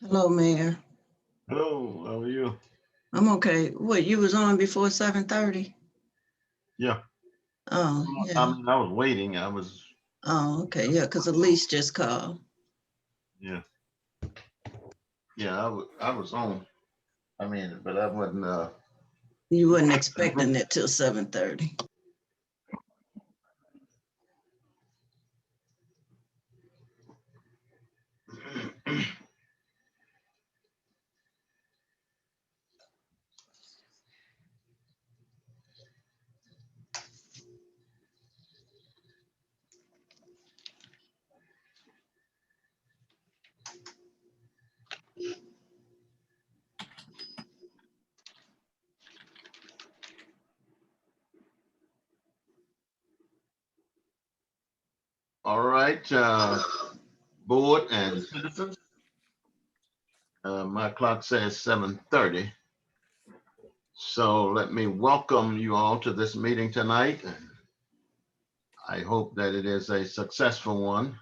Hello, Mayor. Hello, how are you? I'm okay. What, you was on before 7:30? Yeah. Oh, I yeah. mean, I was waiting. Oh, okay. Yeah, because Elise just called. Yeah. Yeah, I was on. I mean, but I wasn't, You wasn't expecting it till 7:30. all right, board and citizens. My clock says 7:30. So let me welcome you all to this meeting tonight. I hope that it is a successful one.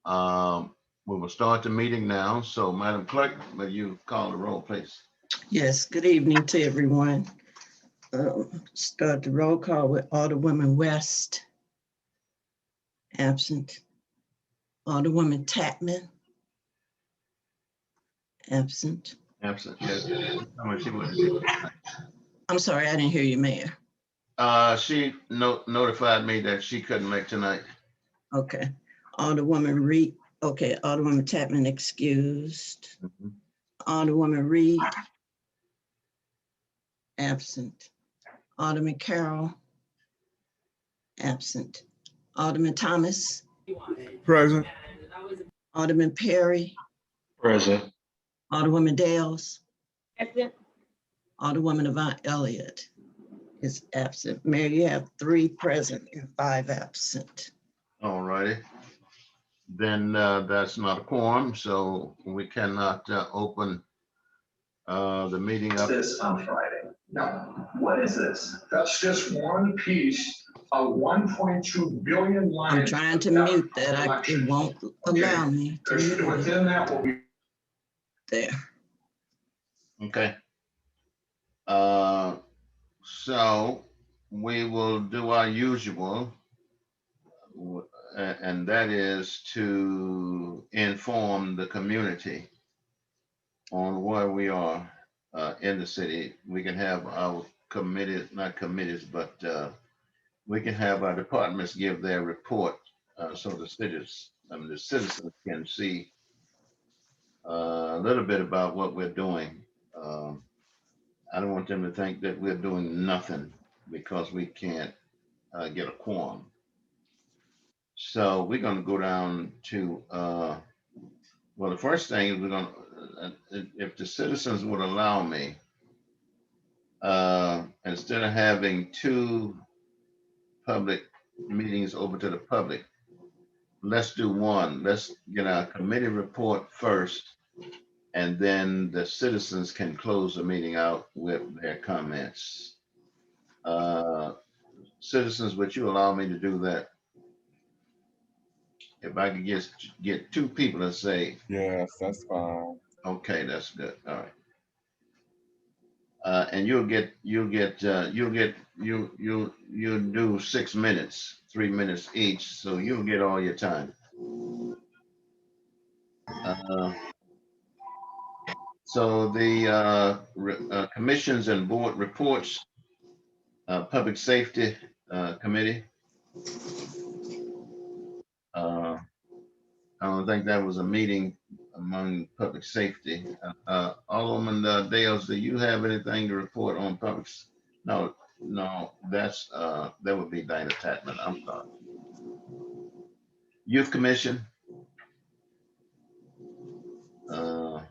We will start the meeting now. So Madam Clerk, will you call the roll, please? Yes, good evening to everyone. Start the roll call with Alderwoman West. Absent. Alderwoman Tapman. Absent. Absent, yes. How much she was? I'm sorry, I didn't hear you, Mayor. She notified me that she couldn't make tonight. Okay. Alderwoman Reed. Okay, Alderwoman Tapman excused. Mhm. Alderwoman Reed. Absent. Alderman Carroll. Absent. Alderman Thomas. Present. Alderman Perry. Present. Alderwoman Dales. Absent. Alderwoman Avant Elliott is absent. Mayor, you have 3 present and 5 absent. All righty. Then that's not a quorum, so we cannot open the meeting up. This on Friday. No, what is this? That's just one piece of 1.2 billion lines. I'm trying to mute that. It won't allow me to mute it. Within that will be. There. Okay. So we will do our usual, and that is to inform the community on where we are in the city. We can have our committees, not committees, but we can have our departments give their report so the citizens can see a little bit about what we're doing. I don't want them to think that we're doing nothing because we can't get a quorum. So we're going to go down to, well, the first thing is we're going to, if the citizens would allow me, instead of having 2 public meetings open to the public, let's do one. Let's get our committee report first, and then the citizens can close the meeting out with their comments. Citizens, would you allow me to do that? If I could get 2 people to say, Yes, that's fine. okay, that's good. All right. And you'll do 6 minutes, 3 minutes each, so you'll get all your time. So the commissions and board reports, Public Safety Committee. I don't think that was a meeting among public safety. Alderman Dales, do you have anything to report on public? No, that's that would be Dana Tatman. I'm sorry. Youth Commission. All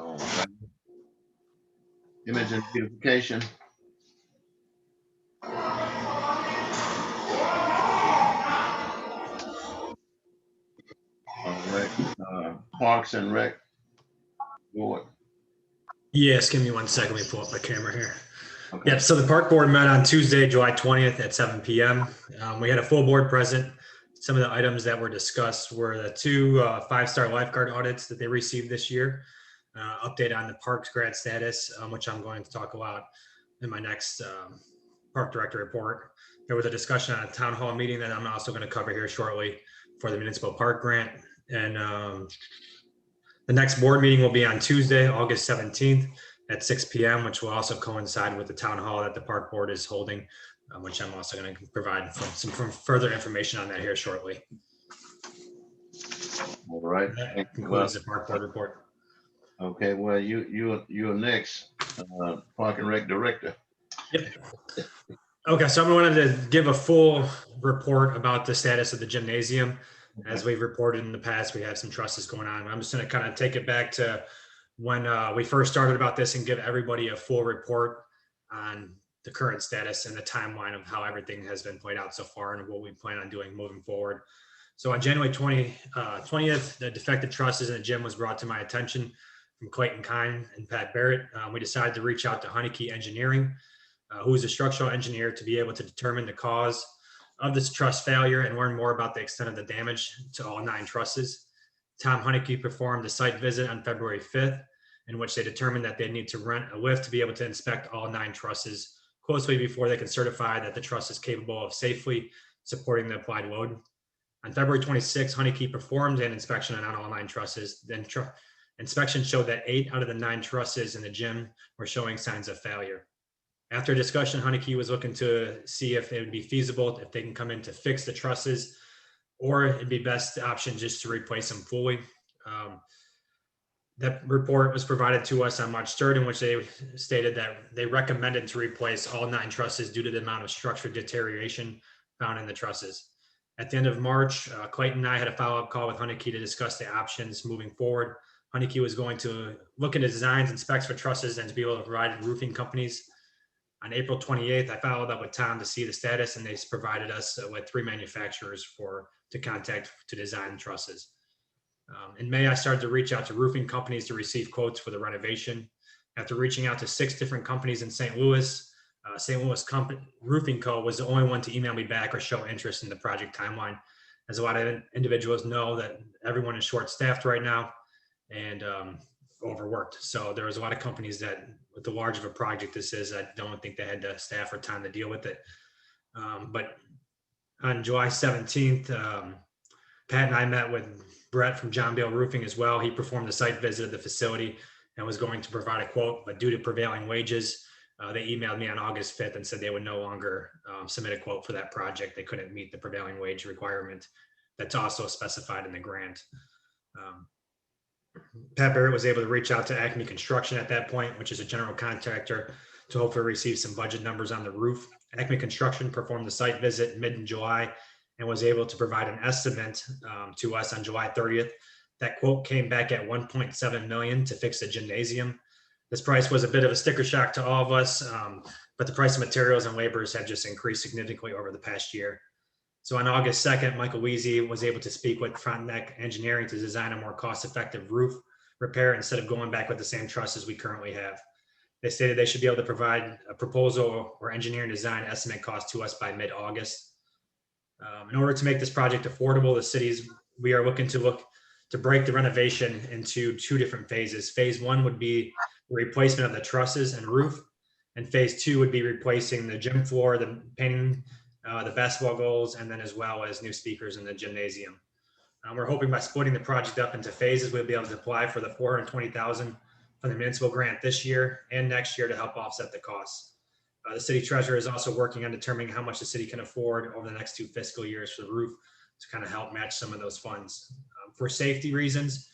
right. Image and beautification. All right. Parks and Rec Board. Yes, give me 1 second. Let me pull up my camera here. Okay. Yep, so the park board met on Tuesday, July 20th at 7 p.m. We had a full board present, Some of the items that were discussed were the two five-star lifeguard audits that they received this year, update on the parks grad status, which I'm going to talk about in my next park director report. There was a discussion on a town hall meeting that I'm also going to cover here shortly for the municipal park grant. And the next board meeting will be on Tuesday, August 17th at 6 p.m., which will also coincide with the town hall that the park board is holding, which I'm also going to provide some further information on that here shortly. All right. That concludes the park board report. Okay, well, you're next, Park and Rec Director. Yep. Okay, so I wanted to give a full report about the status of the gymnasium. As we've reported in the past, we have some trusses going on. I'm just going to kind of take it back to when we first started about this and give everybody a full report on the current status and the timeline of how everything has been played out so far and what we plan on doing moving forward. So on January 20th, the defective trusses in the gym was brought to my attention from Clayton Kine and Pat Barrett. We decided to reach out to Honeyke Engineering, who is a structural engineer, to be able to determine the cause of this truss failure and learn more about the extent of the damage to all 9 trusses. Tom Honeyke performed a site visit on February 5th, in which they determined that they need to rent a lift to be able to inspect all 9 trusses closely before they can certify that the truss is capable of safely supporting the applied load. On February 26th, Honeyke performed an inspection on all 9 trusses. Then inspection showed that 8 out of the 9 trusses in the gym were showing signs of failure. After discussion, Honeyke was looking to see if it would be feasible, if they can come in to fix the trusses, or it'd be best option just to replace them fully. That report was provided to us on March 3rd, in which they stated that they recommended to replace all 9 trusses due to the amount of structural deterioration found in the trusses. At the end of March, Clayton and I had a follow-up call with Honeyke to discuss the options moving forward. Honeyke was going to look into designs and specs for trusses and to be able to provide roofing companies. On April 28th, I followed up with Tom to see the status, and they provided us with 3 manufacturers to contact to design trusses. In May, I started to reach out to roofing companies to receive quotes for the renovation. After reaching out to 6 different companies in St. Louis, St. Louis Roofing Co. was the only one to email me back or show interest in the project timeline. As a lot of individuals know, that everyone is short-staffed right now and overworked. So there was a lot of companies that, with the large of a project this is, I don't think they had the staff or time to deal with it. But on July 17th, Pat and I met with Brett from John Bale Roofing as well. He performed a site visit of the facility and was going to provide a quote, but due to prevailing wages, they emailed me on August 5th and said they would no longer submit a quote for that project. They couldn't meet the prevailing wage requirement that's also specified in the grant. Pat Barrett was able to reach out to Acme Construction at that point, which is a general contractor, to hopefully receive some budget numbers on the roof. Acme Construction performed the site visit mid-July and was able to provide an estimate to us on July 30th. That quote came back at $1.7 million to fix the gymnasium. This price was a bit of a sticker shock to all of us, but the price of materials and laborers have just increased significantly over the past year. So on August 2nd, Michael Weezy was able to speak with Frontenac Engineering to design a more cost-effective roof repair instead of going back with the same trusses we currently have. They stated they should be able to provide a proposal or engineering design estimate cost to us by mid-August. In order to make this project affordable, we are looking to break the renovation into 2 different phases. Phase 1 would be the replacement of the trusses and roof, and phase 2 would be replacing the gym floor, the painting, the basketball goals, and then as well as new speakers in the gymnasium. We're hoping by splitting the project up into phases, we'll be able to apply for the $420,000 from the municipal grant this year and next year to help offset the costs. The city treasurer is also working on determining how much the city can afford over the next 2 fiscal years for the roof to kind of help match some of those funds. For safety reasons,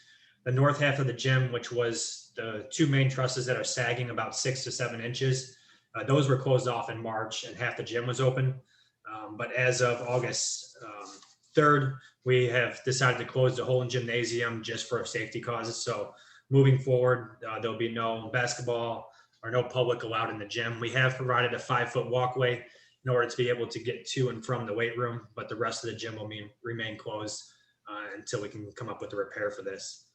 the north half of the gym, which was the 2 main trusses that are sagging about 6 to 7 inches, those were closed off in March and half the gym was open. But as of August 3rd, we have decided to close the whole gymnasium just for safety causes. So moving forward, there'll be no basketball or no public allowed in the gym. We have provided a 5-foot walkway in order to be able to get to and from the weight room, but the rest of the gym will remain closed until we can come up with a repair for this.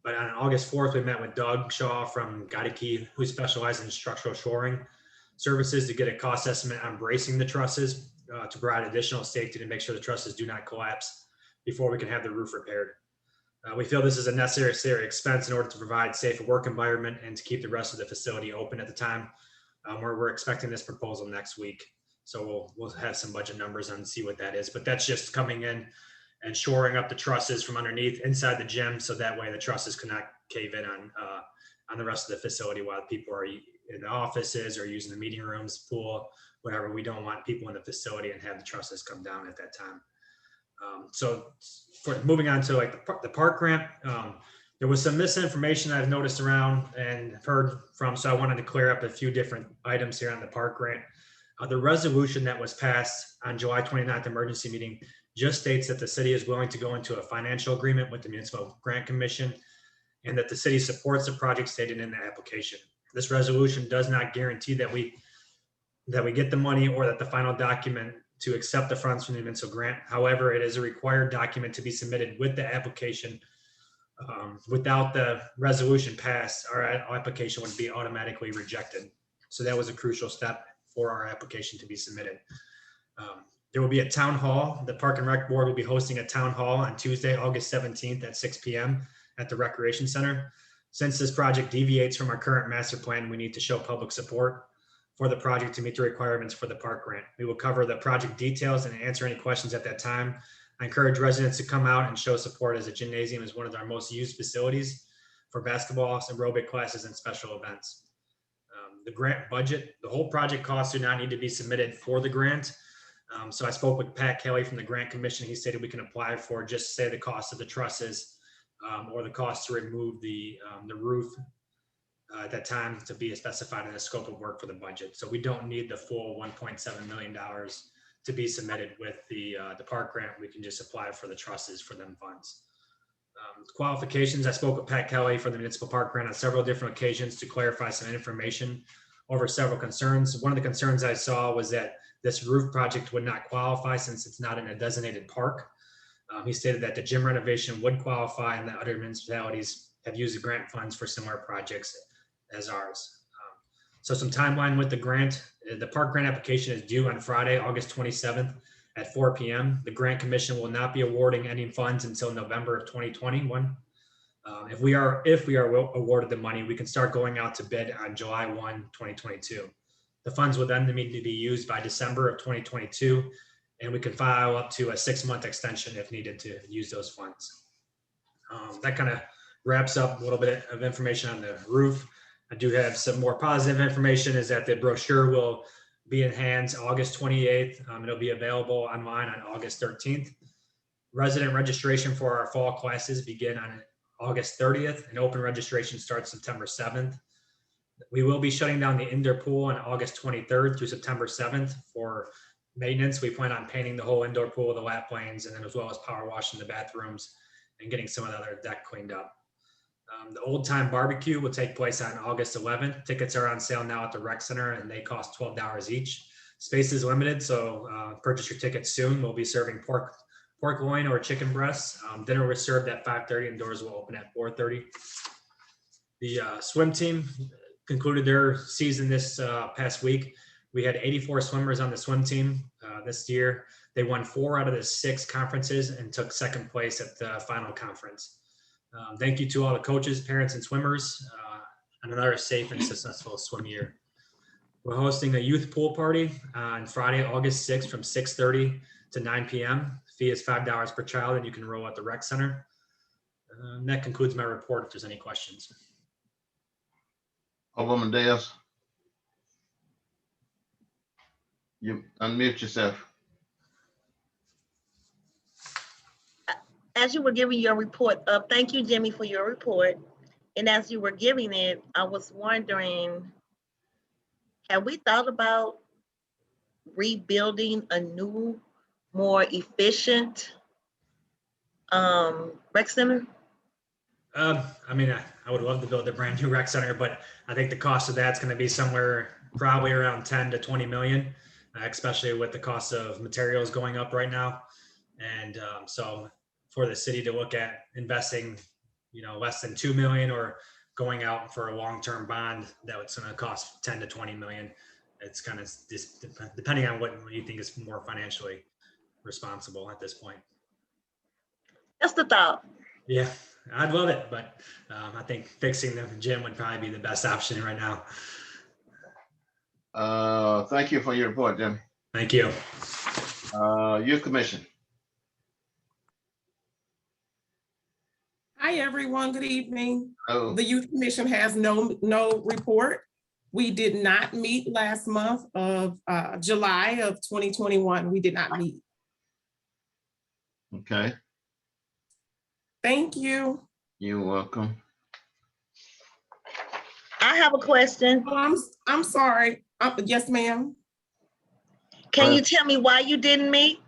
But on August 4th, we met with Doug Shaw from Gaedeke, who specializes in structural shoring services, to get a cost estimate on bracing the trusses to provide additional safety to make sure the trusses do not collapse before we can have the roof repaired. We feel this is a necessary expense in order to provide safe work environment and to keep the rest of the facility open at the time. We're expecting this proposal next week. So we'll have some budget numbers and see what that is, but that's just coming in and shoring up the trusses from underneath inside the gym. So that way the trusses cannot cave in on the rest of the facility while people are in the offices or using the meeting rooms, pool, whatever. We don't want people in the facility and have the trusses come down at that time. So for moving on to like the park grant, there was some misinformation I've noticed around and heard from, so I wanted to clear up a few different items here on the park grant. The resolution that was passed on July 29th emergency meeting just states that the city is willing to go into a financial agreement with the Municipal Grant Commission and that the city supports the project stated in the application. This resolution does not guarantee that we get the money or that the final document to accept the funds from the municipal grant. However, it is a required document to be submitted with the application. Without the resolution passed, our application would be automatically rejected. So that was a crucial step for our application to be submitted. There will be a town hall. The Park and Rec Board will be hosting a town hall on Tuesday, August 17th at 6 p.m. at the Recreation Center. Since this project deviates from our current master plan, we need to show public support for the project to meet the requirements for the park grant. We will cover the project details and answer any questions at that time. I encourage residents to come out and show support, as the gymnasium is one of our most used facilities for basketball, aerobic classes, and special events. The grant budget, the whole project costs do not need to be submitted for the grant. So I spoke with Pat Kelly from the Grant Commission. He stated we can apply for just say the cost of the trusses or the cost to remove the roof at that time to be specified in the scope of work for the budget. So we don't need the full $1.7 million to be submitted with the park grant. We can just apply for the trusses for them funds. Qualifications, I spoke with Pat Kelly for the municipal park grant on several different occasions to clarify some information over several concerns. One of the concerns I saw was that this roof project would not qualify since it's not in a designated park. He stated that the gym renovation would qualify and that other municipalities have used the grant funds for similar projects as ours. So some timeline with the grant. The park grant application is due on Friday, August 27th at 4 p.m. The Grant Commission will not be awarding any funds until November of 2021. If we are awarded the money, we can start going out to bid on July 1, 2022. The funds will then need to be used by December of 2022, and we can file up to a 6-month extension if needed to use those funds. That kind of wraps up a little bit of information on the roof. I do have some more positive information, is that the brochure will be in hands August 28th. It'll be available online on August 13th. Resident registration for our fall classes begin on August 30th, and open registration starts September 7th. We will be shutting down the indoor pool on August 23rd through September 7th for maintenance. We plan on painting the whole indoor pool, the lap lanes, and then as well as power washing the bathrooms and getting some of the other deck cleaned up. The Old Time Barbecue will take place on August 11th. Tickets are on sale now at the Rec Center and they cost $12 each. Space is limited, so purchase your tickets soon. We'll be serving pork loin or chicken breasts. Dinner was served at 5:30 and doors will open at 4:30. The swim team concluded their season this past week. We had 84 swimmers on the swim team this year. They won 4 out of the 6 conferences and took second place at the final conference. Thank you to all the coaches, parents, and swimmers on another safe and successful swim year. We're hosting a youth pool party on Friday, August 6th from 6:30 to 9 p.m. Fee is $5 per child, and you can enroll at the Rec Center. And that concludes my report if there's any questions. Alderman Diaz. You unmute yourself. As you were giving your report up, thank you, Jimmy, for your report. And as you were giving it, I was wondering, have we thought about rebuilding a new, more efficient rec center? I mean, I would love to build a brand new rec center, but I think the cost of that's going to be somewhere probably around 10 to 20 million, especially with the cost of materials going up right now. And so for the city to look at investing, less than 2 million or going out for a long-term bond that was going to cost 10 to 20 million, it's kind of just depending on what you think is more financially responsible at this point. Just a thought. Yeah, I'd love it, but I think fixing the gym would probably be the best option right now. Thank you for your report, Jim. Thank you. Youth Commission. Hi, everyone. Good evening. Oh, The Youth Commission has no report. We did not meet last month of July of 2021. We did not meet. okay. Thank you. You're welcome. I have a question. Oh, I'm sorry. Yes, ma'am. Can you tell me why you didn't meet?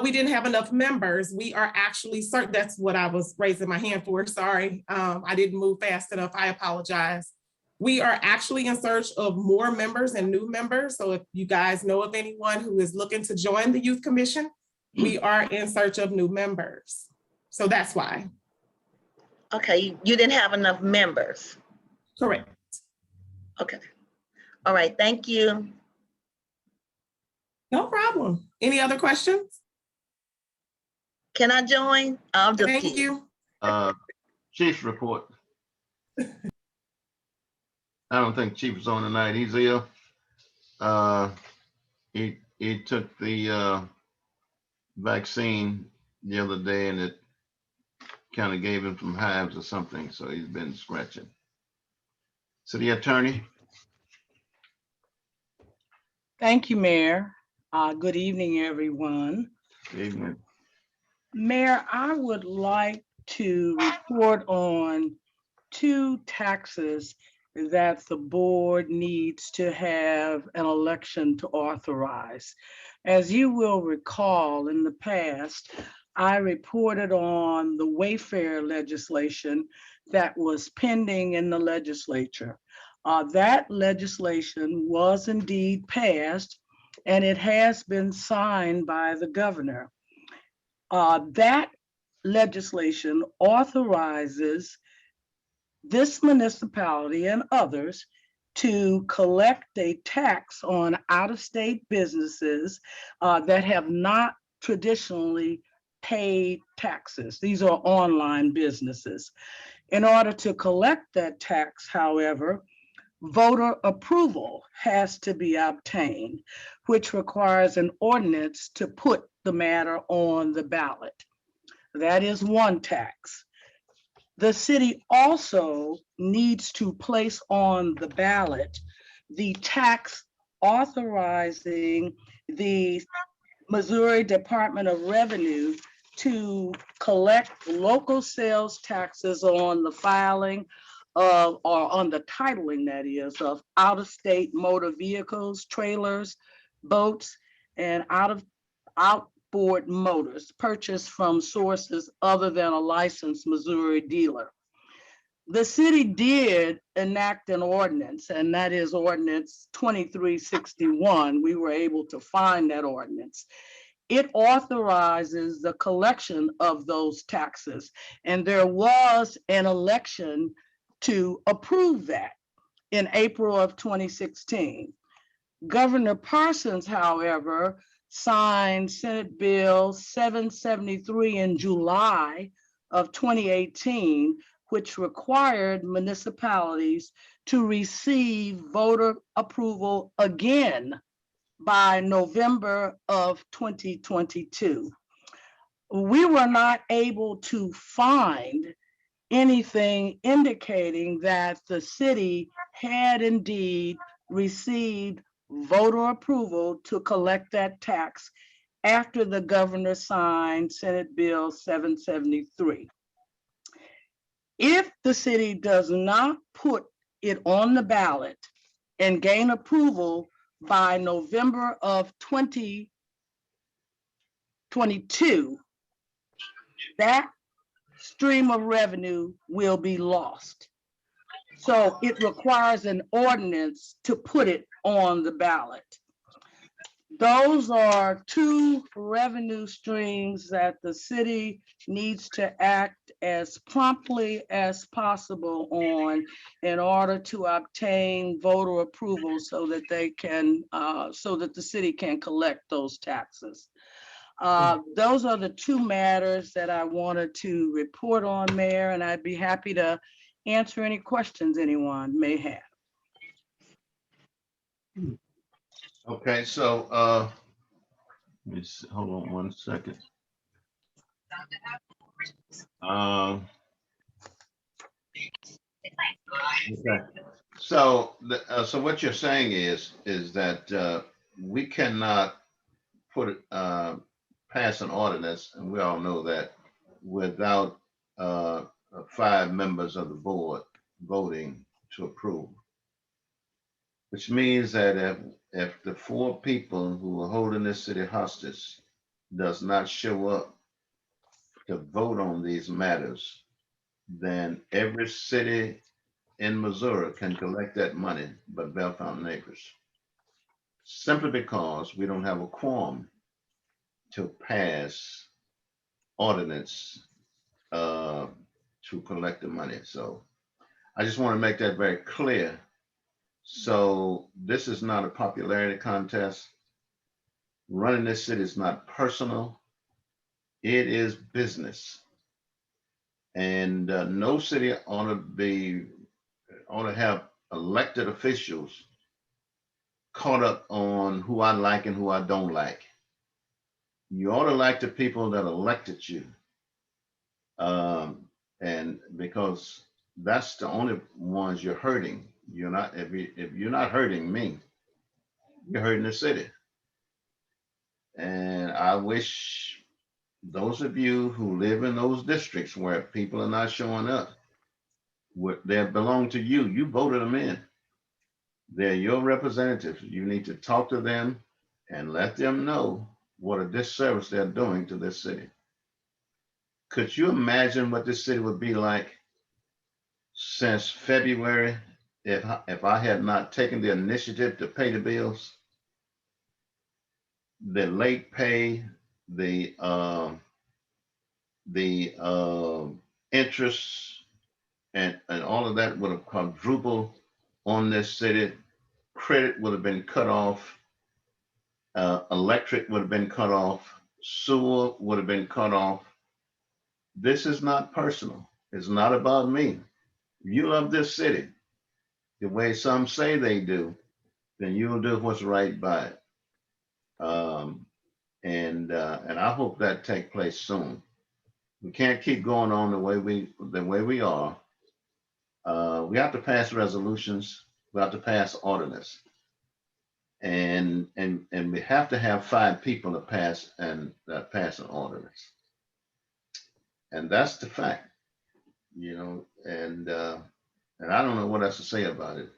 We didn't have enough members. We are actually certain. That's what I was raising my hand for. Sorry. I didn't move fast enough. I apologize. We are actually in search of more members and new members. So if you guys know of anyone who is looking to join the Youth Commission, we are in search of new members. So that's why. Okay, you didn't have enough members. Correct. Okay. All right, thank you. No problem. Any other questions? Can I join? I'm just Thank kidding. you. Chief's report. I don't think Chief is on tonight. He's ill. He took the vaccine the other day and it kind of gave him some hives or something. So he's been scratching. City Attorney. Thank you, Mayor. Good evening, everyone. Evening. Mayor, I would like to report on 2 taxes that the board needs to have an election to authorize. As you will recall, in the past, I reported on the Wayfair legislation that was pending in the legislature. That legislation was indeed passed, and it has been signed by the governor. That legislation authorizes this municipality and others to collect a tax on out-of-state businesses that have not traditionally paid taxes. These are online businesses. In order to collect that tax, however, voter approval has to be obtained, which requires an ordinance to put the matter on the ballot. That is one tax. The city also needs to place on the ballot the tax authorizing the Missouri Department of Revenue to collect local sales taxes on the filing of, or on the titling, that is, of out-of-state motor vehicles, trailers, boats, and outboard motors purchased from sources other than a licensed Missouri dealer. The city did enact an ordinance, and that is ordinance 2361. We were able to find that ordinance. It authorizes the collection of those taxes, and there was an election to approve that in April of 2016. Governor Parsons, however, signed Senate Bill 773 in July of 2018, which required municipalities to receive voter approval again by November of 2022. We were not able to find anything indicating that the city had indeed received voter approval to collect that tax after the governor signed Senate Bill 773. If the city does not put it on the ballot and gain approval by November of 2022, that stream of revenue will be lost. So it requires an ordinance to put it on the ballot. those are two revenue streams that the city needs to act as promptly as possible on in order to obtain voter approval so that they can, so that the city can collect those taxes. Those are the two matters that I wanted to report on, Mayor, and I'd be happy to answer any questions anyone may have. Okay, so, let me see, hold on one second. Okay. So, so what you're saying is that we cannot pass an ordinance, and we all know that, without 5 members of the board voting to approve. Which means that if the 4 people who are holding this city hostage does not show up to vote on these matters, then every city in Missouri can collect that money but Bellefonte neighbors. Simply because we don't have a quorum to pass ordinance to collect the money. So I just want to make that very clear. So this is not a popularity contest. Running this city is not personal. It is business. And no city ought to have elected officials caught up on who I like and who I don't like. You ought to like the people that elected you. And because that's the only ones you're hurting. You're not, if you're not hurting me, you're hurting the city. And I wish those of you who live in those districts where people are not showing up, they belong to you. You voted them in. They're your representatives. You need to talk to them and let them know what a disservice they're doing to this city. Could you imagine what this city would be like since February if I had not taken the initiative to pay the bills, the late pay, the interest, and all of that would have quadrupled on this city. Credit would have been cut off. Electric would have been cut off. Sewer would have been cut off. This is not personal. It's not about me. If you love this city the way some say they do, then you'll do what's right by it. And I hope that takes place soon. We can't keep going on the way we are. We have to pass resolutions. We have to pass ordinance. And we have to have 5 people to pass an ordinance. And that's the fact, and I don't know what else to say about it.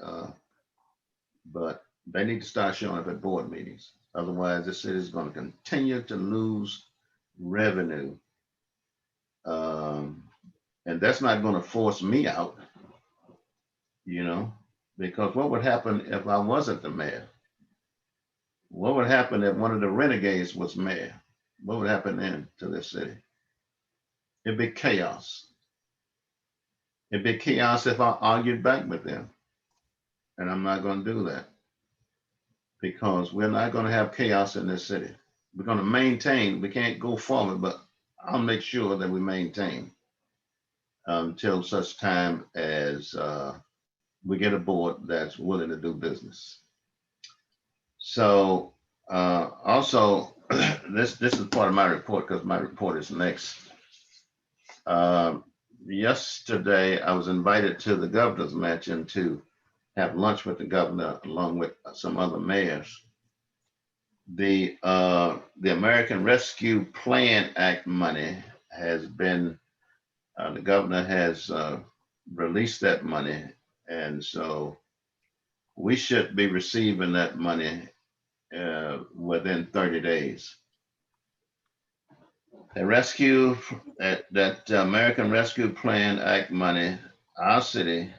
But they need to start showing up at board meetings. Otherwise, this city is going to continue to lose revenue. And that's not going to force me out, because what would happen if I wasn't the mayor? What would happen if one of the renegades was mayor? What would happen then to this city? It'd be chaos. It'd be chaos if I argued back with them. And I'm not going to do that, because we're not going to have chaos in this city. We're going to maintain. We can't go forward, but I'll make sure that we maintain until such time as we get a board that's willing to do business. So also, this is part of my report, because my report is next. Yesterday, I was invited to the governor's mansion to have lunch with the governor along with some other mayors. The American Rescue Plan Act money has been, the governor has released that money. And so we should be receiving that money within 30 days. That American Rescue Plan Act money, our city,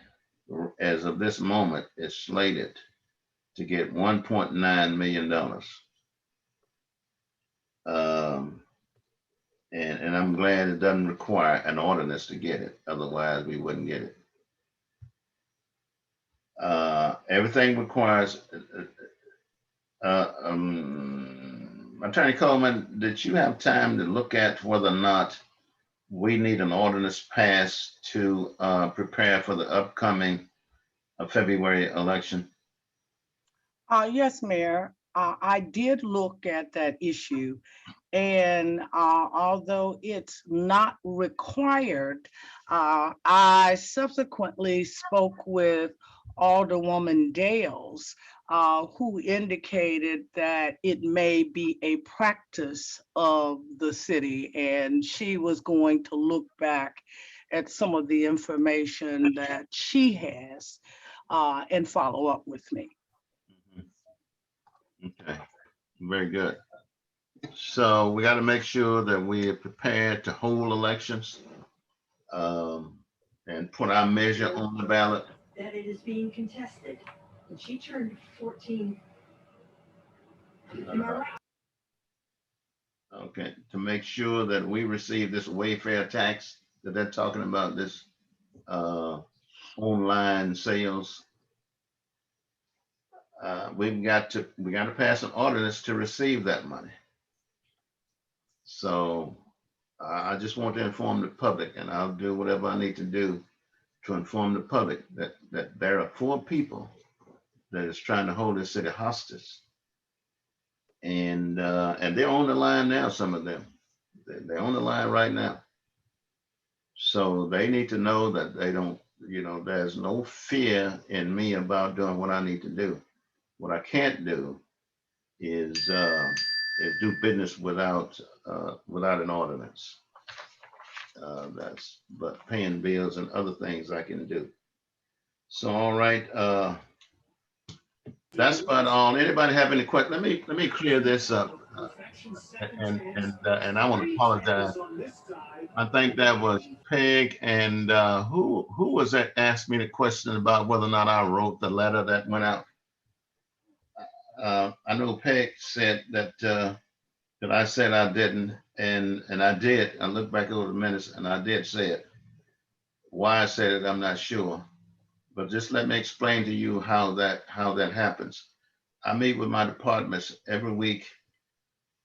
as of this moment, is slated to get $1.9 million. Um, and I'm glad it doesn't require an ordinance to get it. Otherwise, we wouldn't get it. Everything requires, Attorney Coleman, did you have time to look at whether or not we need an ordinance passed to prepare for the upcoming February election? Yes, Mayor. I did look at that issue. And although it's not required, I subsequently spoke with Alderwoman Dales, who indicated that it may be a practice of the city, and she was going to look back at some of the information that she has and follow up with me. Okay, very good. So we got to make sure that we are prepared to hold elections and put our measure on the ballot. That it is being contested. And she turned 14. Am I right? Okay, to make sure that we receive this wayfare tax that they're talking about, this online sales. We got to pass an ordinance to receive that money. So I just want to inform the public, and I'll do whatever I need to do to inform the public that there are 4 people that is trying to hold this city hostage. And they're on the line now, some of them. They're on the line right now. So they need to know that they don't, there's no fear in me about doing what I need to do. What I can't do is do business without an ordinance. But paying bills and other things I can do. So, all right, that's about all. Anybody have any questions? Let me clear this up, and I want to apologize. I think that was Peg, and who was that asked me the question about whether or not I wrote the letter that went out. I know Peg said that I said I didn't, and I did. I looked back over the minutes, and I did say it. Why I said it, I'm not sure. But just let me explain to you how that happens. I meet with my departments every week,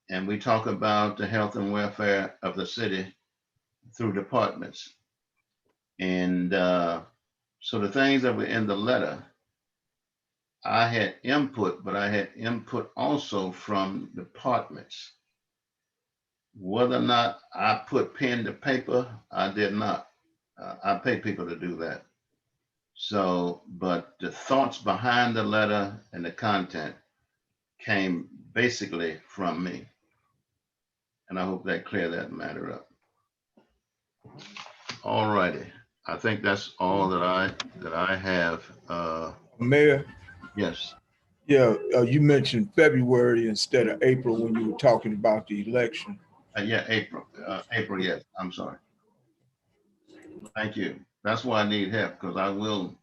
and we talk about the health and welfare of the city through departments. And so the things that were in the letter, I had input, but I had input also from departments. Whether or not I put pen to paper, I did not. I pay people to do that. So, but the thoughts behind the letter and the content came basically from me. And I hope that cleared that matter up. All righty. I think that's all that I have. Mayor, Yes. yeah, you mentioned February instead of April when you were talking about the election. Yeah, April. April, yes. I'm sorry. Thank you. That's why I need help, because I will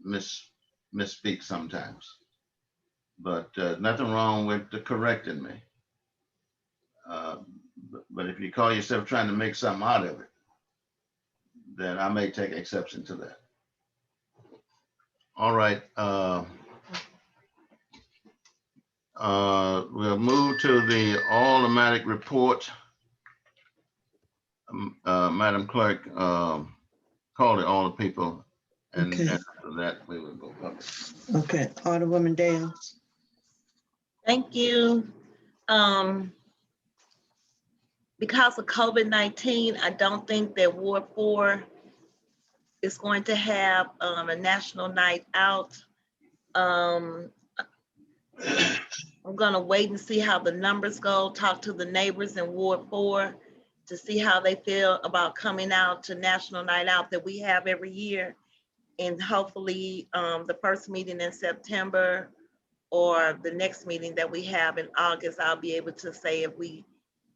misspeak sometimes. But nothing wrong with correcting me. But if you call yourself trying to make something out of it, then I may take exception to that. All right. We'll move to the automatic report. Madam Clerk, call it all the people, and Okay. after that we will go public. Okay, Alderwoman Dales. Thank you. Because of COVID-19, I don't think that Ward 4 is going to have a national night out. I'm gonna wait and see how the numbers go, talk to the neighbors in Ward 4 to see how they feel about coming out to National Night Out that we have every year. And hopefully the first meeting in September or the next meeting that we have in August, I'll be able to say if we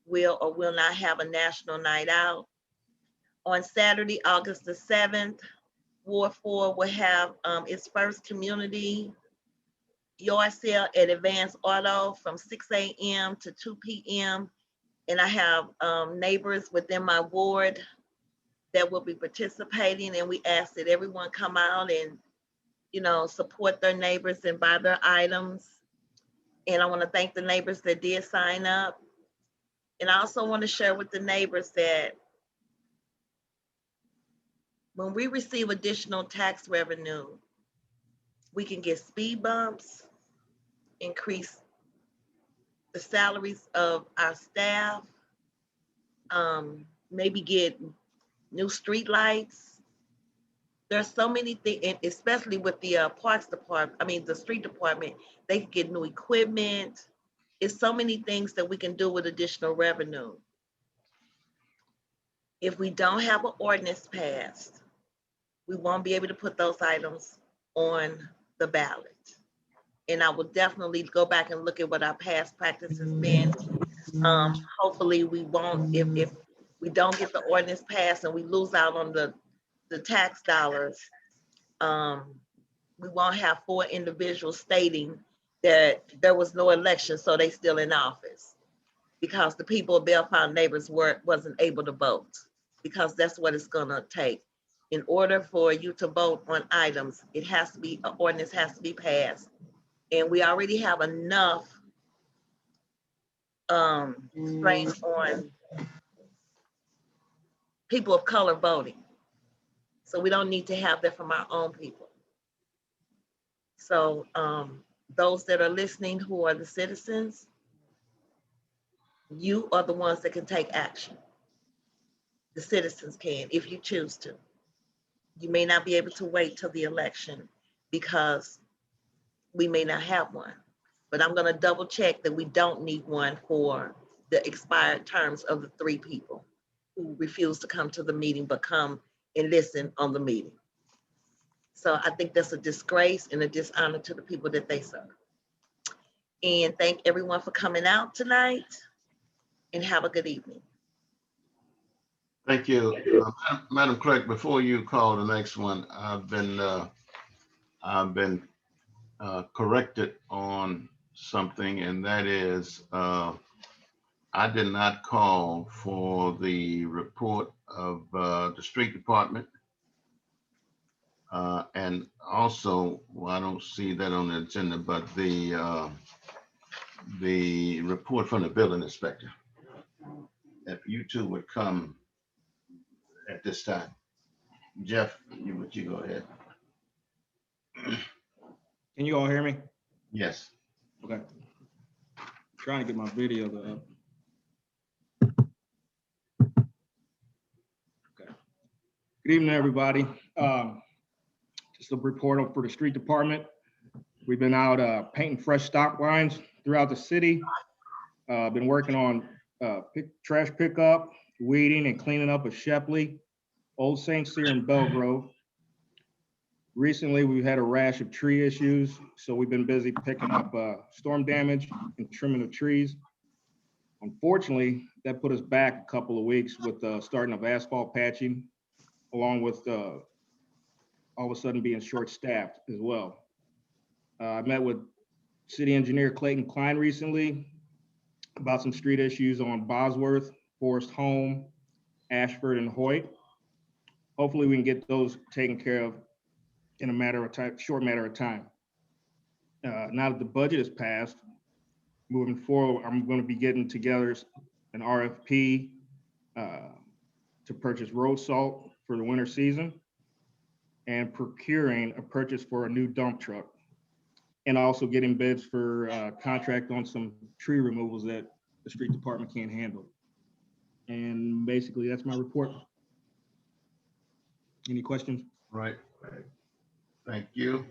will or will not have a national night out. On Saturday, August the 7th, Ward 4 will have its first community yard sale at Advanced Auto from 6 a.m. to 2 p.m. And I have neighbors within my ward that will be participating, and we ask that everyone come out and, you know, support their neighbors and buy their items. And I want to thank the neighbors that did sign up. And I also want to share with the neighbors that when we receive additional tax revenue, we can get speed bumps, increase the salaries of our staff, maybe get new street lights. There's so many things, especially with the parks department, the street department, they can get new equipment. It's so many things that we can do with additional revenue. If we don't have an ordinance passed, we won't be able to put those items on the ballot. And I will definitely go back and look at what our past practice has been. Hopefully we won't, if we don't get the ordinance passed and we lose out on the tax dollars, we won't have 4 individuals stating that there was no election, so they still in office. Because the people of Bellefonte neighbors wasn't able to vote, because that's what it's gonna take. In order for you to vote on items, it has to be, an ordinance has to be passed. And we already have enough strain on people of color voting. So we don't need to have that from our own people. So those that are listening who are the citizens, you are the ones that can take action. The citizens can, if you choose to. You may not be able to wait till the election because we may not have one. But I'm gonna double check that we don't need one for the expired terms of the 3 people who refuse to come to the meeting but come and listen on the meeting. So I think that's a disgrace and a dishonor to the people that they serve. And thank everyone for coming out tonight, and have a good evening. Thank you. Madam Clerk, before you call the next one, I've been corrected on something, and that is I did not call for the report of the street department. And also, well, I don't see that on the agenda, but the report from the building inspector. If you two would come at this time. Jeff, would you go ahead? Can you all hear me? Yes. Okay. Trying to get my video up. Okay. Good evening, everybody. Just a report for the street department. We've been out painting fresh stop lines throughout the city. Been working on trash pickup, weeding and cleaning up of Shepley, Old St. Cyr and Belgrove. Recently, we've had a rash of tree issues, so we've been busy picking up storm damage and trimming the trees. Unfortunately, that put us back a couple of weeks with the starting of asphalt patching, along with all of a sudden being short-staffed as well. I met with City Engineer Clayton Klein recently about some street issues on Bosworth, Forest Home, Ashford, and Hoyt. Hopefully, we can get those taken care of in a matter of time, short matter of time. Now that the budget is passed, moving forward, I'm going to be getting together an RFP to purchase road salt for the winter season and procuring a purchase for a new dump truck, and also getting bids for contract on some tree removals that the street department can't handle. And basically, that's my report. Any questions? Right. Thank you.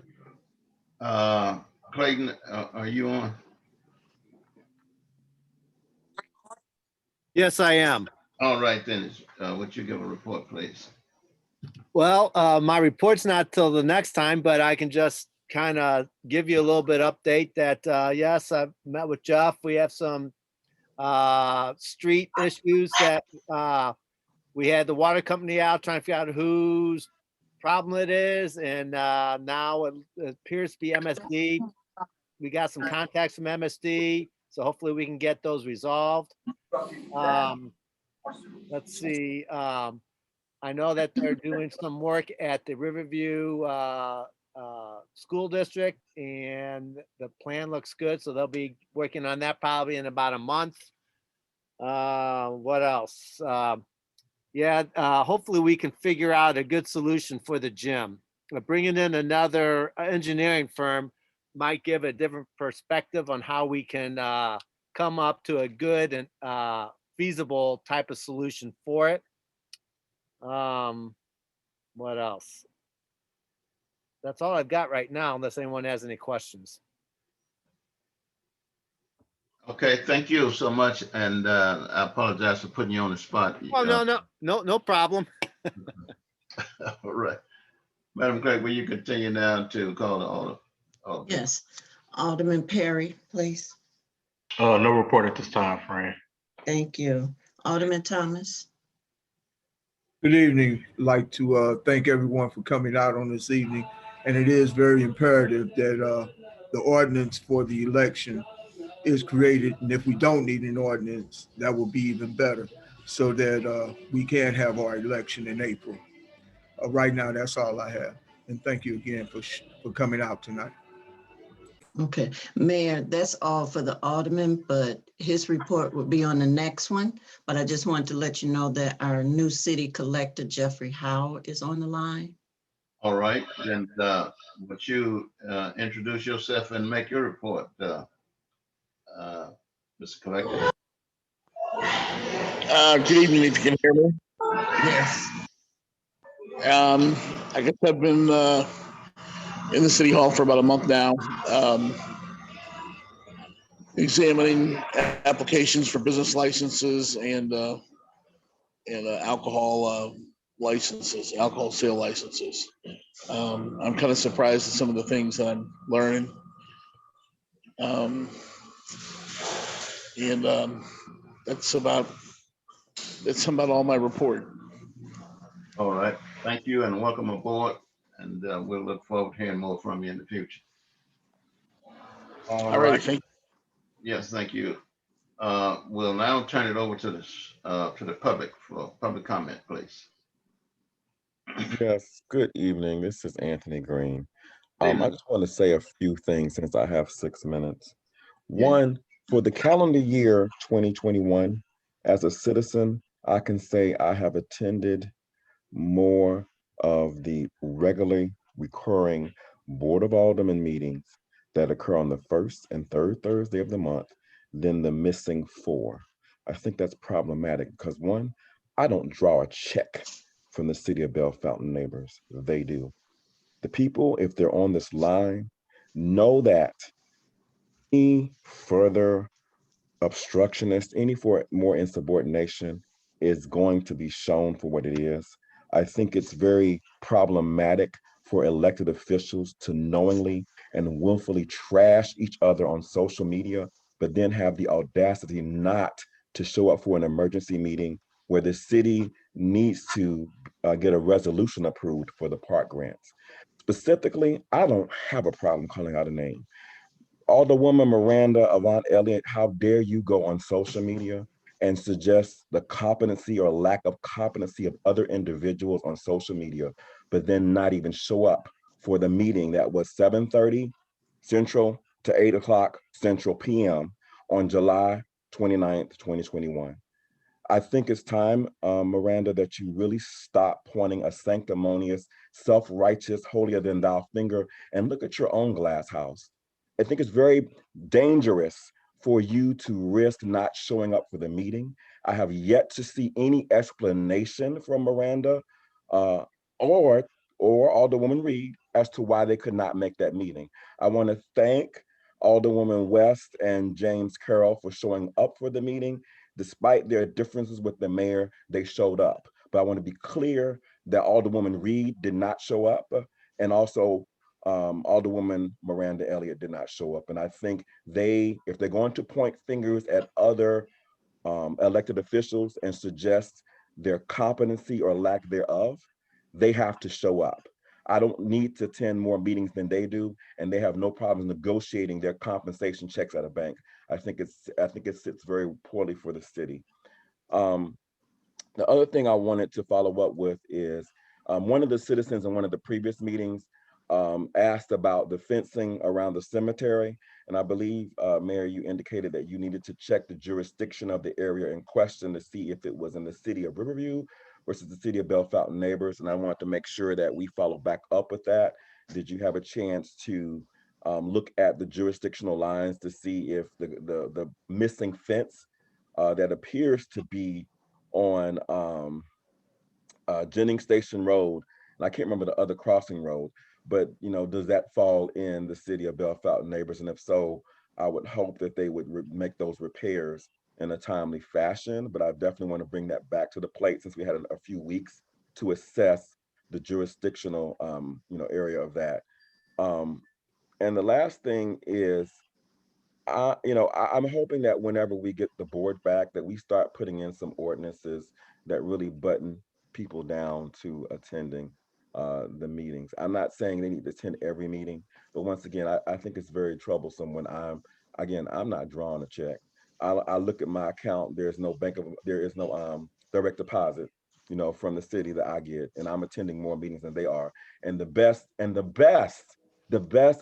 Clayton, are you on? Yes, I am. All right, then, would you give a report, please? Well, my report's not till the next time, but I can just kind of give you a little bit update that, yes, I've met with Jeff. We have some street issues that we had the water company out trying to figure out whose problem it is. And now it appears to be MSD. We got some contacts from MSD, so hopefully we can get those resolved. Let's see. I know that they're doing some work at the Riverview School District, and the plan looks good. So they'll be working on that probably in about a month. What else? Hopefully we can figure out a good solution for the gym. Bringing in another engineering firm might give a different perspective on how we can come up to a good and feasible type of solution for it. What else? That's all I've got right now, unless anyone has any questions. Okay, thank you so much. And I apologize for putting you on the spot. Oh, no problem. All right. Madam Clerk, will you continue now to call the order? Yes. Alderman Perry, please. No report at this time, Fran. Thank you. Alderman Thomas. Good evening. I'd like to thank everyone for coming out on this evening. And it is very imperative that the ordinance for the election is created. And if we don't need an ordinance, that will be even better, so that we can have our election in April. Right now, that's all I have. And thank you again for coming out tonight. Okay, Mayor, that's all for the alderman, but his report will be on the next one. But I just wanted to let you know that our new city collector, Jeffrey Howe, is on the line. All right, then would you introduce yourself and make your report, Mr. Collector? Good evening, if you can hear me. Yes. I guess I've been in the city hall for about a month now, examining applications for business licenses and alcohol licenses, alcohol sale licenses. I'm kind of surprised at some of the things that I'm learning. That's about all my report. All right, thank you and welcome aboard. And we'll look forward to hearing more from you in the future. All right, thank you. Yes, thank you. We'll now turn it over to the public for public comment, please. Yes, good evening. This is Anthony Green. I just want to say a few things since I have 6 minutes. One, for the calendar year 2021, as a citizen, I can say I have attended more of the regularly recurring Board of Aldermen meetings that occur on the first and third Thursday of the month than the missing 4. I think that's problematic because, one, I don't draw a check from the city of Bellefontaine neighbors. They do. The people, if they're on this line, know that any further obstructionist, any for more insubordination is going to be shown for what it is. I think it's very problematic for elected officials to knowingly and willfully trash each other on social media, but then have the audacity not to show up for an emergency meeting where the city needs to get a resolution approved for the park grants. Specifically, I don't have a problem calling out a name. Alderwoman Miranda Avant Elliott, how dare you go on social media and suggest the competency or lack of competency of other individuals on social media, but then not even show up for the meeting that was 7:30 Central to 8 o'clock Central PM on July 29th, 2021. I think it's time, Miranda, that you really stop pointing a sanctimonious, self-righteous, holier than thou finger and look at your own glass house. I think it's very dangerous for you to risk not showing up for the meeting. I have yet to see any explanation from Miranda or Alderwoman Reed as to why they could not make that meeting. I want to thank Alderwoman West and James Carroll for showing up for the meeting. Despite their differences with the mayor, they showed up. But I want to be clear that Alderwoman Reed did not show up, and also Alderwoman Miranda Elliott did not show up. And I think if they're going to point fingers at other elected officials and suggest their competency or lack thereof, they have to show up. I don't need to attend more meetings than they do, and they have no problem negotiating their compensation checks at a bank. I think it sits very poorly for the city. The other thing I wanted to follow up with is one of the citizens in one of the previous meetings asked about the fencing around the cemetery. And I believe, Mayor, you indicated that you needed to check the jurisdiction of the area in question to see if it was in the city of Riverview versus the city of Bell Fountain neighbors. And I wanted to make sure that we follow back up with that. Did you have a chance to look at the jurisdictional lines to see if the missing fence that appears to be on Jennings Station Road, and I can't remember the other crossing road, but does that fall in the city of Bell Fountain neighbors? And if so, I would hope that they would make those repairs in a timely fashion. But I definitely want to bring that back to the plate since we had a few weeks to assess the jurisdictional area of that. And the last thing is, I'm hoping that whenever we get the board back, that we start putting in some ordinances that really button people down to attending the meetings. I'm not saying they need to attend every meeting, but once again, I think it's very troublesome when I'm not drawing a check. I look at my account. There is no direct deposit, from the city that I get, and I'm attending more meetings than they are. And the best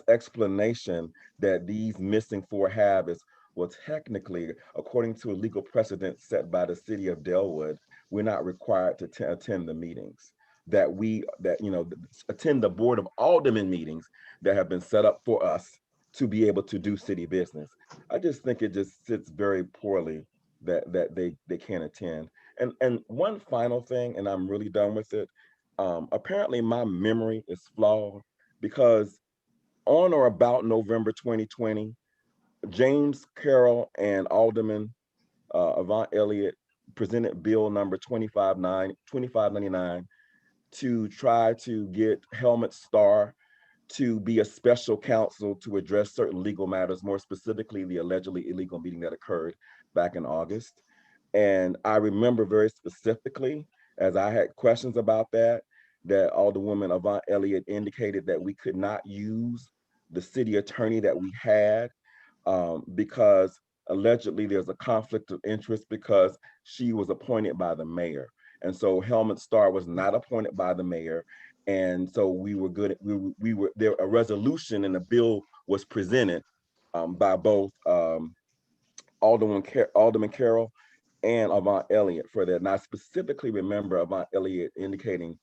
explanation that these missing four have is, well, technically, according to a legal precedent set by the city of Delwood, we're not required to attend the meetings attend the Board of Aldermen meetings that have been set up for us to be able to do city business. I just think it just sits very poorly that they can't attend. And one final thing, and I'm really done with it. Apparently my memory is flawed because on or about November 2020, James Carroll and Alderman Avant Elliott presented bill number 2599 to try to get Helmut Starr to be a special counsel to address certain legal matters, more specifically the allegedly illegal meeting that occurred back in August. And I remember very specifically, as I had questions about that Alderwoman Avant Elliott indicated that we could not use the city attorney that we had because allegedly there's a conflict of interest because she was appointed by the mayor. And so Helmut Starr was not appointed by the mayor. And so we were good. We were there. A resolution and a bill was presented by both Alderman Carroll and Avant Elliott for that. And I specifically remember Avant Elliott indicating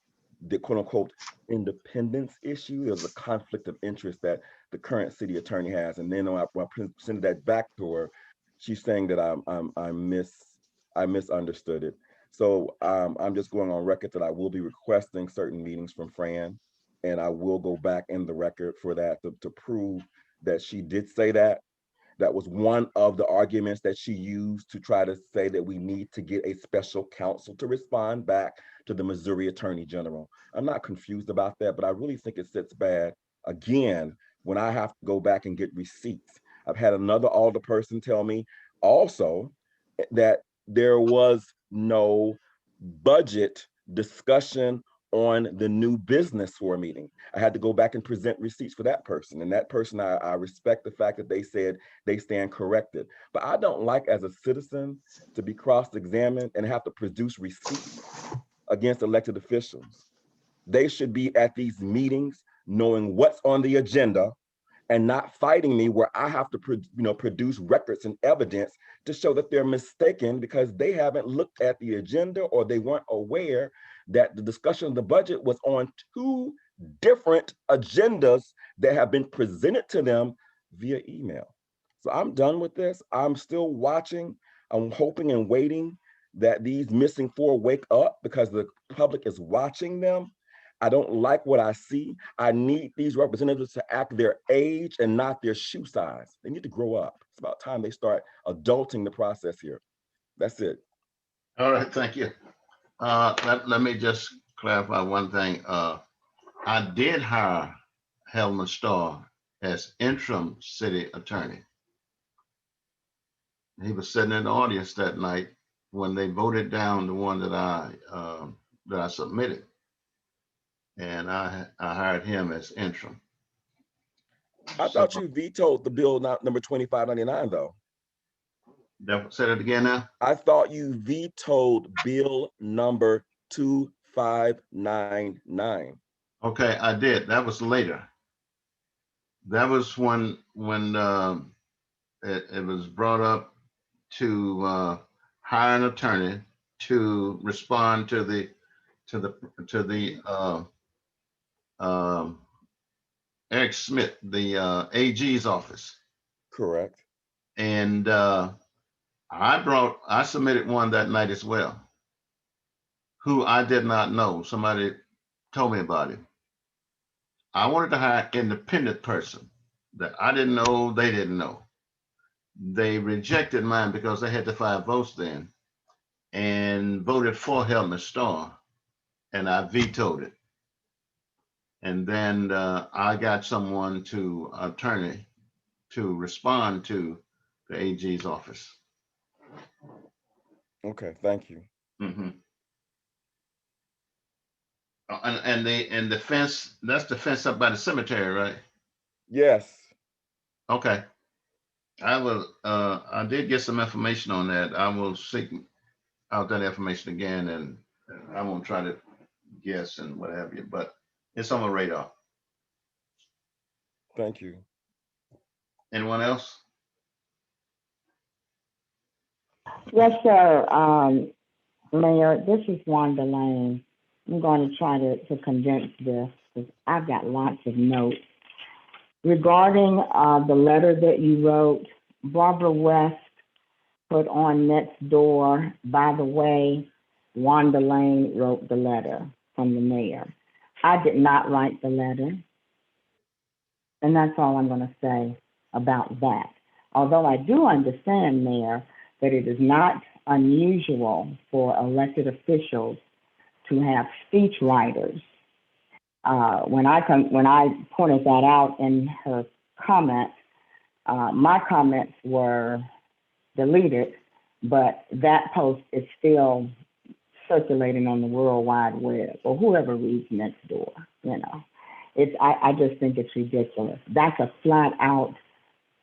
the quote unquote independence issue. There's a conflict of interest that the current city attorney has. And then when I presented that back to her, she's saying that I misunderstood it. So I'm just going on record that I will be requesting certain meetings from Fran, and I will go back in the record for that to prove that she did say that. That was one of the arguments that she used to try to say that we need to get a special counsel to respond back to the Missouri Attorney General. I'm not confused about that, but I really think it sits bad, again, when I have to go back and get receipts. I've had another alderperson tell me also that there was no budget discussion on the new business for a meeting. I had to go back and present receipts for that person. And that person, I respect the fact that they said they stand corrected. But I don't like as a citizen to be cross-examined and have to produce receipts against elected officials. They should be at these meetings knowing what's on the agenda and not fighting me where I have to produce records and evidence to show that they're mistaken because they haven't looked at the agenda or they weren't aware that the discussion of the budget was on two different agendas that have been presented to them via email. So I'm done with this. I'm still watching. I'm hoping and waiting that these missing four wake up because the public is watching them. I don't like what I see. I need these representatives to act their age and not their shoe size. They need to grow up. It's about time they start adulting the process here. That's it. All right, thank you. Let me just clarify one thing. I did hire Helmut Starr as interim city attorney. He was sitting in the audience that night when they voted down the one that I submitted. And I hired him as interim. I thought you vetoed the bill number 2599 though. Say that again now. I thought you vetoed bill number 2599. Okay, I did. That was later. That was when it was brought up to hire an attorney to respond to the Eric Smith, the AG's office. Correct. And I submitted one that night as well, who I did not know. Somebody told me about it. I wanted to hire an independent person that I didn't know, they didn't know. They rejected mine because they had the 5 votes then and voted for Helmut Starr, and I vetoed it. And then I got someone attorney to respond to the AG's office. Okay, thank you. Mm-hmm. And the fence, that's the fence up by the cemetery, right? Yes. Okay. I did get some information on that. I will seek out that information again, and I won't try to guess and what have you, but it's on my radar. Thank you. Anyone else? Yes, sir. Mayor, this is Wanda Lane. I'm going to try to condense this because I've got lots of notes. Regarding the letter that you wrote, Barbara West put on next door, by the way, Wanda Lane wrote the letter from the mayor. I did not write the letter. And that's all I'm going to say about that. Although I do understand, Mayor, that it is not unusual for elected officials to have speech writers. When I pointed that out in her comments, my comments were deleted, but that post is still circulating on the World Wide Web, or whoever reads next door, you know. I just think it's ridiculous. That's a flat out,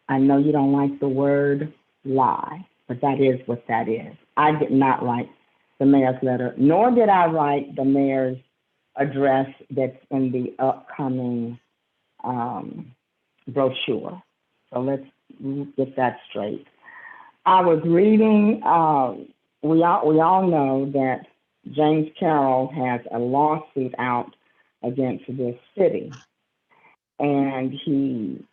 I know you don't like the word lie, but that is what that is. I did not write the mayor's letter, nor did I write the mayor's address that's in the upcoming brochure. So let's get that straight. I was reading, we all know that James Carroll has a lawsuit out against this city. And he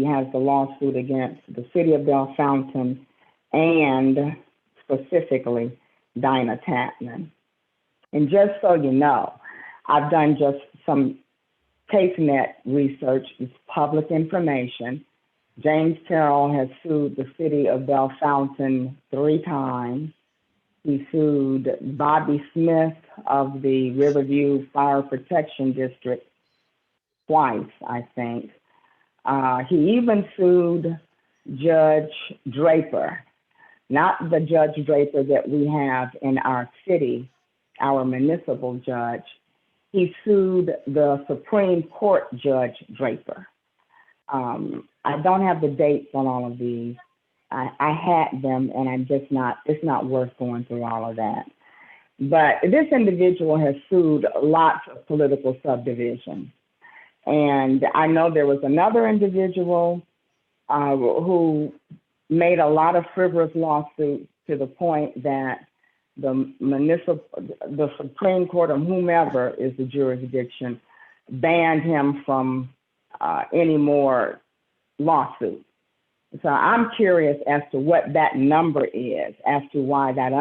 has the lawsuit against the city of Bell Fountain and specifically Dinah Tatman. And just so you know, I've done just some CaseNet research. It's public information. James Carroll has sued the city of Bell Fountain 3 times. He sued Bobby Smith of the Riverview Fire Protection District twice, I think. He even sued Judge Draper, not the Judge Draper that we have in our city, our municipal judge. He sued the Supreme Court Judge Draper. I don't have the dates on all of these. I had them, and it's not worth going through all of that. But this individual has sued lots of political subdivisions. And I know there was another individual who made a lot of frivolous lawsuits to the point that the Supreme Court or whomever is the jurisdiction banned him from any more lawsuits. So I'm curious as to what that number is, as to why that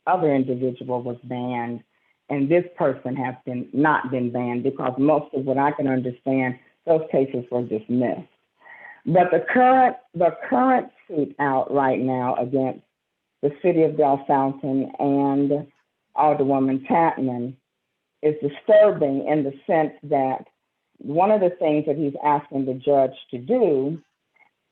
other individual was banned and this person has not been banned, because most of what I can understand, those cases were dismissed. But the current suit out right now against the city of Bell Fountain and Alderwoman Tatman is disturbing in the sense that one of the things that he's asking the judge to do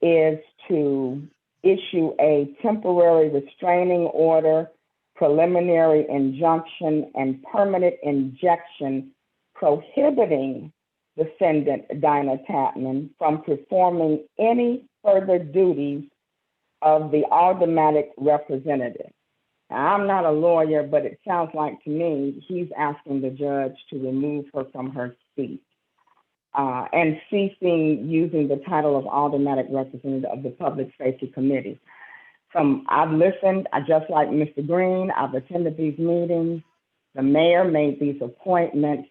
is to issue a temporary restraining order, preliminary injunction, and permanent injection prohibiting defendant Dinah Tatman from performing any further duties of the automatic representative. Now, I'm not a lawyer, but it sounds like to me he's asking the judge to remove her from her seat and ceasing using the title of automatic representative of the Public Safety Committee. I've listened, just like Mr. Green, I've attended these meetings. The mayor made these appointments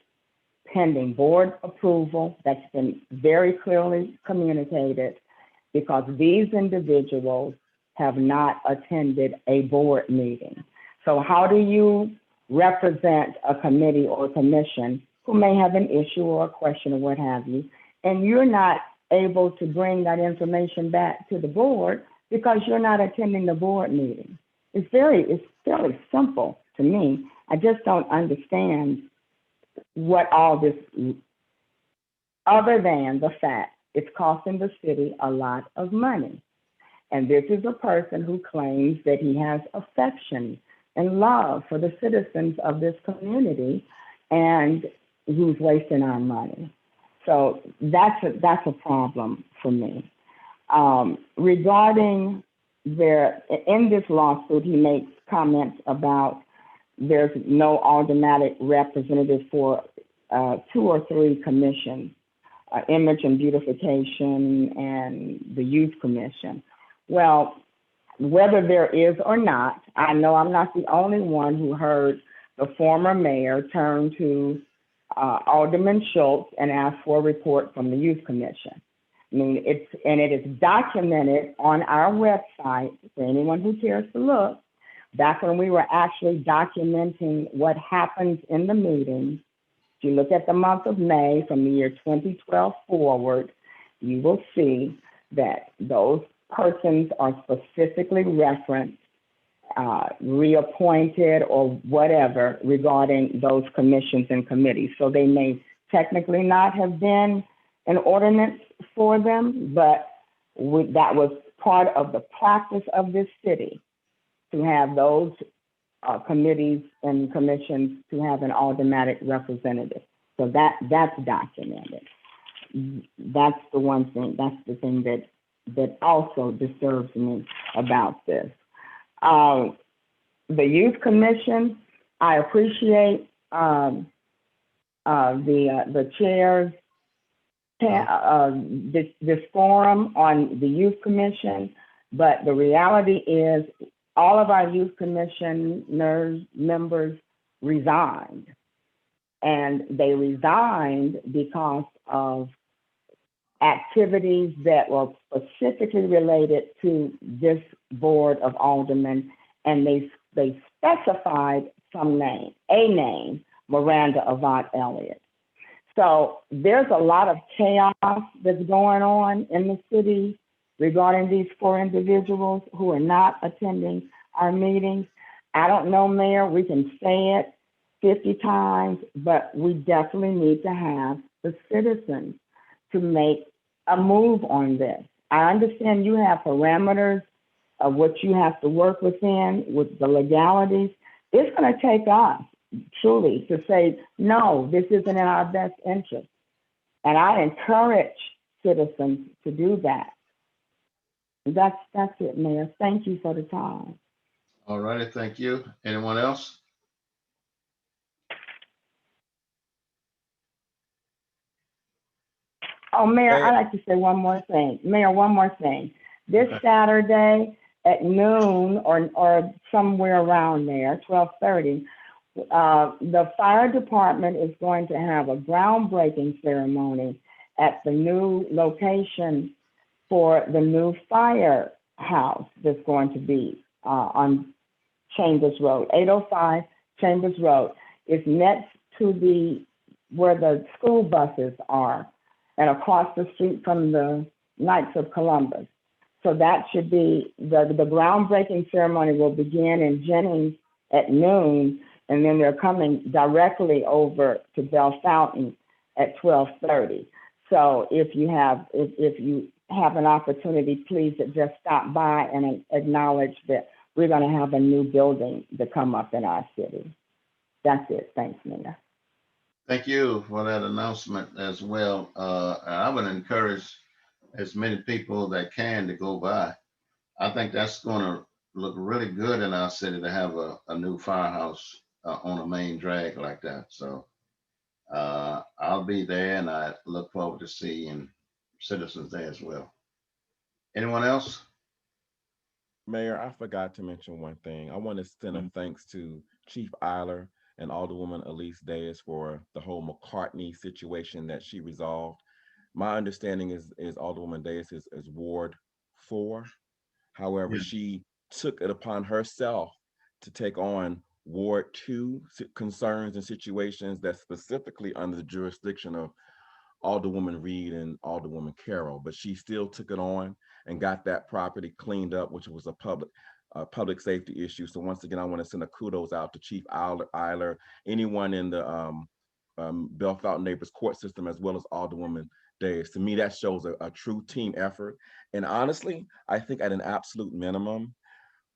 pending board approval. That's been very clearly communicated because these individuals have not attended a board meeting. So how do you represent a committee or a commission who may have an issue or a question or what have you, and you're not able to bring that information back to the board because you're not attending the board meeting? It's fairly simple to me. I just don't understand what all this, other than the fact it's costing the city a lot of money. And this is a person who claims that he has affection and love for the citizens of this community and who's wasting our money. So that's a problem for me. Regarding in this lawsuit, he makes comments about there's no automatic representative for 2 or 3 commissions, Image and Beautification and the Youth Commission. Well, whether there is or not, I know I'm not the only one who heard the former mayor turn to Alderman Schultz and ask for a report from the Youth Commission. I mean, it is documented on our website for anyone who cares to look. Back when we were actually documenting what happens in the meetings, if you look at the month of May from the year 2012 forward, you will see that those persons are specifically referenced, reappointed or whatever regarding those commissions and committees. So they may technically not have been an ordinance for them, but that was part of the practice of this city to have those committees and commissions to have an automatic representative. So that's documented. That's the one thing, that's the thing that also disturbs me about this. The Youth Commission, I appreciate the chair's this forum on the Youth Commission, but the reality is all of our Youth Commissioners members resigned, and they resigned because of activities that were specifically related to this board of aldermen, and they specified a name, Miranda Avant Elliott. So there's a lot of chaos that's going on in the city regarding these 4 individuals who are not attending our meetings. I don't know, Mayor, we can say it 50 times, but we definitely need to have the citizens to make a move on this. I understand you have parameters of what you have to work within with the legalities. It's going to take us truly to say, no, this isn't in our best interest. And I encourage citizens to do that. That's it, Mayor. Thank you for the time. All righty, thank you. Anyone else? Oh, Mayor, I'd like to say one more thing. Mayor, one more thing. This Saturday at noon or somewhere around there, 12:30, the fire department is going to have a groundbreaking ceremony at the new location for the new firehouse that's going to be on Chambers Road, 805 Chambers Road. It's next to where the school buses are and across the street from the Knights of Columbus. So that should be, the groundbreaking ceremony will begin in Jennings at noon, and then they're coming directly over to Bell Fountain at 12:30. So if you have an opportunity, please just stop by and acknowledge that we're going to have a new building to come up in our city. That's it. Thanks, Mayor. Thank you for that announcement as well. I would encourage as many people that can to go by. I think that's gonna look really good in our city to have a new firehouse on a main drag like that. So I'll be there and I look forward to seeing citizens there as well. Anyone else? Mayor, I forgot to mention one thing. I want to send a thanks to Chief Eiler and Alderwoman Elise Davis for the whole McCartney situation that she resolved. My understanding is Alderwoman Davis is Ward 4. However, Yeah. she took it upon herself to take on Ward 2 concerns and situations that's specifically under the jurisdiction of Alderwoman Reed and Alderwoman Carroll, but she still took it on and got that property cleaned up, which was a public safety issue. So once again, I want to send a kudos out to Chief Eiler, anyone in the Bellefontaine Neighbors Court system, as well as Alderwoman Days. To me, that shows a true team effort. And honestly, I think at an absolute minimum,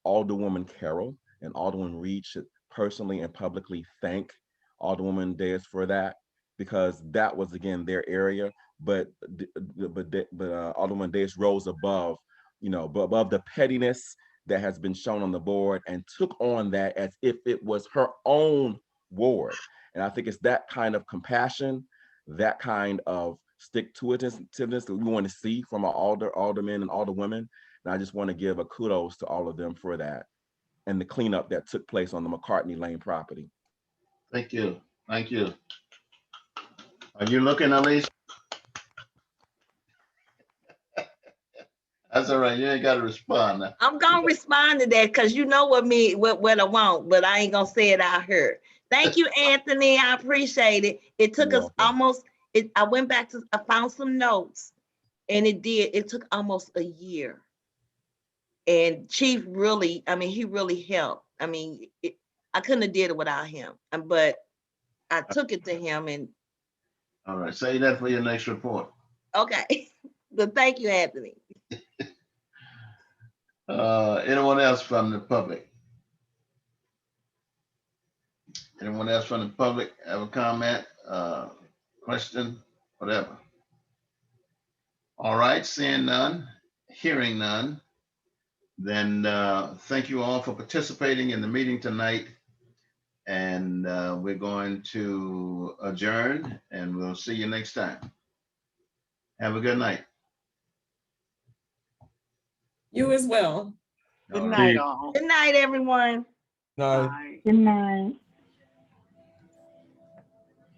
Alderwoman Carroll and Alderwoman Reed should personally and publicly thank Alderwoman Days for that, because that was again their area. But Alderwoman Days rose above, above the pettiness that has been shown on the board and took on that as if it was her own ward. And I think it's that kind of compassion, that kind of stick-to-itiveness that we want to see from our aldermen and alderwomen. And I just want to give a kudos to all of them for that and the cleanup that took place on the McCartney Lane property. Thank you. Thank you. Are you looking, Elise? That's all right. You ain't got to respond now. I'm gonna respond to that because you know what I want, but I ain't gonna say it out here. Thank you, Anthony. I appreciate it. It took us almost. I went back to. I found some notes, and it took almost a year. And Chief really, he really helped. I couldn't have did it without him. But I took it to him, and All right. Say that for your next report. okay. But thank you, Anthony. Anyone else from the public? Anyone else from the public have a comment, question, whatever? All right, seeing none, hearing none, then thank you all for participating in the meeting tonight. And we're going to adjourn and we'll see you next time. Have a good night. You as well. Good night, all. Good night, everyone. Night. Good night.